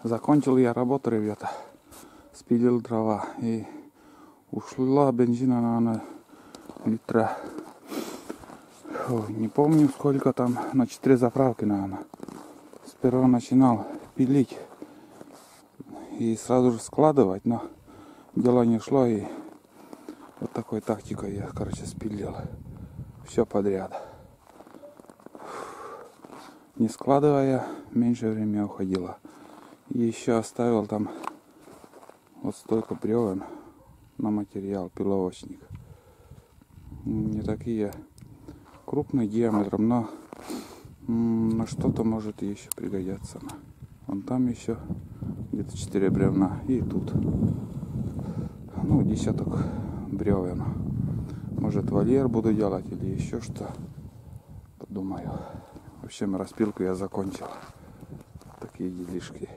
Закончил я работу, ребята. Спилил дрова. И ушла бензина, наверное, литра. Ой, не помню сколько там. На 4 заправки, наверное. Сперва начинал пилить. И сразу же складывать. Но дело не шло. И вот такой тактикой я, короче, спилил. Все подряд. Не складывая, меньше времени уходило. И еще оставил там вот столько бревен на материал, пиловочник. Не такие крупные диаметром, но на что-то может еще пригодятся. Вон там еще где-то 4 бревна. И тут, ну, десяток бревен. Может, вольер буду делать или еще что. Подумаю. В общем, распилку я закончил. Такие делишки.